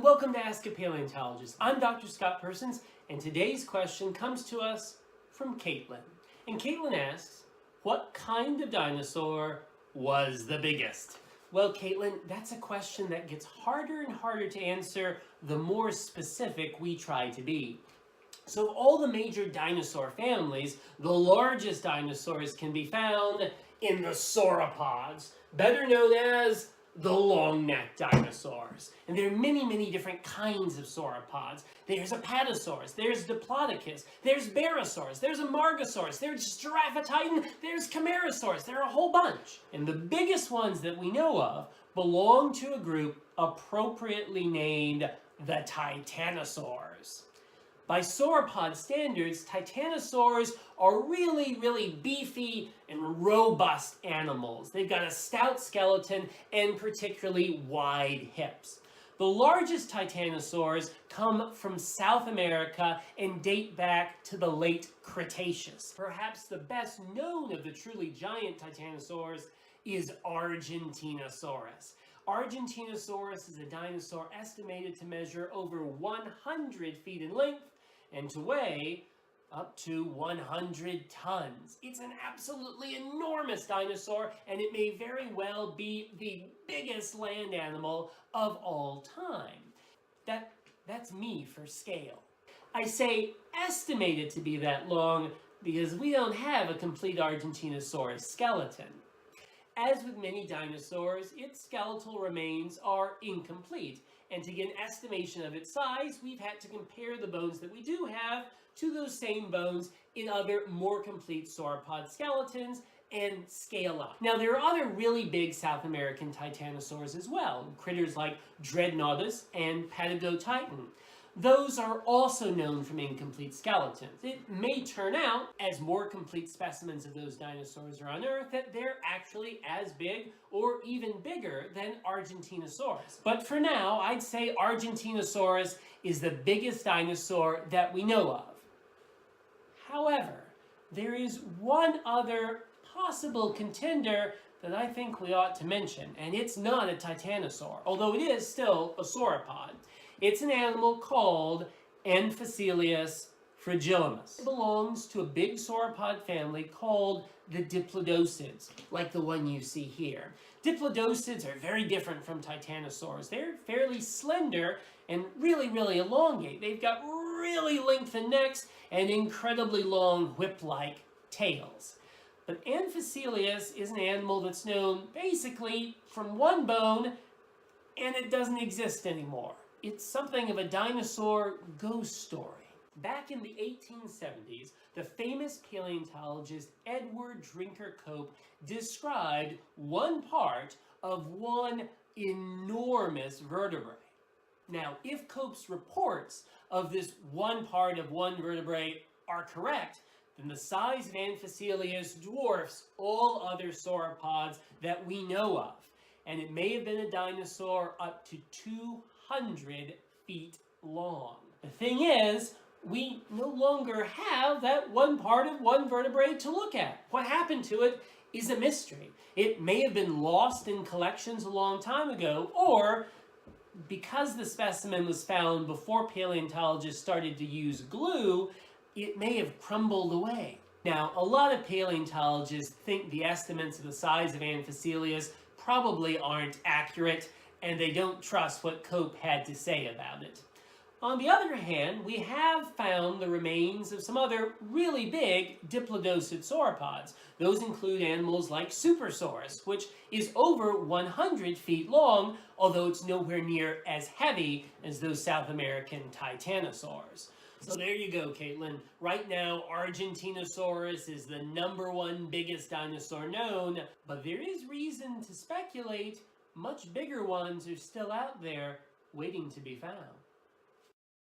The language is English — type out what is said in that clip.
and welcome to Ask a Paleontologist. I'm Dr. Scott Persons, and today's question comes to us from Caitlin. And Caitlin asks, what kind of dinosaur was the biggest? Well, Caitlin, that's a question that gets harder and harder to answer the more specific we try to be. So of all the major dinosaur families, the largest dinosaurs can be found in the sauropods, better known as the long-necked dinosaurs. And there are many, many different kinds of sauropods. There's Apatosaurus, there's Diplodocus, there's Barosaurus, there's Amargasaurus, there's Giraffatitan, there's Camarasaurus, there are a whole bunch. And the biggest ones that we know of belong to a group appropriately named the Titanosaurs. By sauropod standards, Titanosaurs are really beefy and robust animals. They've got a stout skeleton and particularly wide hips. The largest Titanosaurs come from South America and date back to the late Cretaceous. Perhaps the best known of the truly giant Titanosaurs is Argentinosaurus. Argentinosaurus is a dinosaur estimated to measure over 100 feet in length and to weigh up to 100 tons. It's an absolutely enormous dinosaur, and it may very well be the biggest land animal of all time. That's me for scale. I say estimated to be that long because we don't have a complete Argentinosaurus skeleton. As with many dinosaurs, its skeletal remains are incomplete, and to get an estimation of its size, we've had to compare the bones that we do have to those same bones in other more complete sauropod skeletons and scale up. Now, there are other really big South American titanosaurs as well, critters like Dreadnoughtus and Patagotitan. Those are also known from incomplete skeletons. It may turn out, as more complete specimens of those dinosaurs are unearthed, that they're actually as big or even bigger than Argentinosaurus. But for now, I'd say Argentinosaurus is the biggest dinosaur that we know of. However, there is one other possible contender that I think we ought to mention, and it's not a titanosaur, although it is still a sauropod. It's an animal called Amphicelyus fragilis. It belongs to a big sauropod family called the diplodocids, like the one you see here. Diplodocids are very different from titanosaurs. They're fairly slender and really elongate. They've got really lengthened necks and incredibly long whip-like tails. But Amphicelyus is an animal that's known basically from one bone, and it doesn't exist anymore. It's something of a dinosaur ghost story. Back in the 1870s, the famous paleontologist Edward Drinker Cope described one part of one enormous vertebrae. Now, if Cope's reports of this one part of one vertebrae are correct, then the size of Amphicelyus dwarfs all other sauropods that we know of. And it may have been a dinosaur up to 200 feet long. The thing is, we no longer have that one part of one vertebrae to look at. What happened to it is a mystery. It may have been lost in collections a long time ago, or because the specimen was found before paleontologists started to use glue, it may have crumbled away. Now, a lot of paleontologists think the estimates of the size of Amphicelyus probably aren't accurate, and they don't trust what Cope had to say about it. On the other hand, we have found the remains of some other really big diplodocid sauropods. Those include animals like Supersaurus, which is over 100 feet long, although it's nowhere near as heavy as those South American titanosaurs. So there you go, Caitlin. Right now, Argentinosaurus is the #1 biggest dinosaur known, but there is reason to speculate much bigger ones are still out there waiting to be found.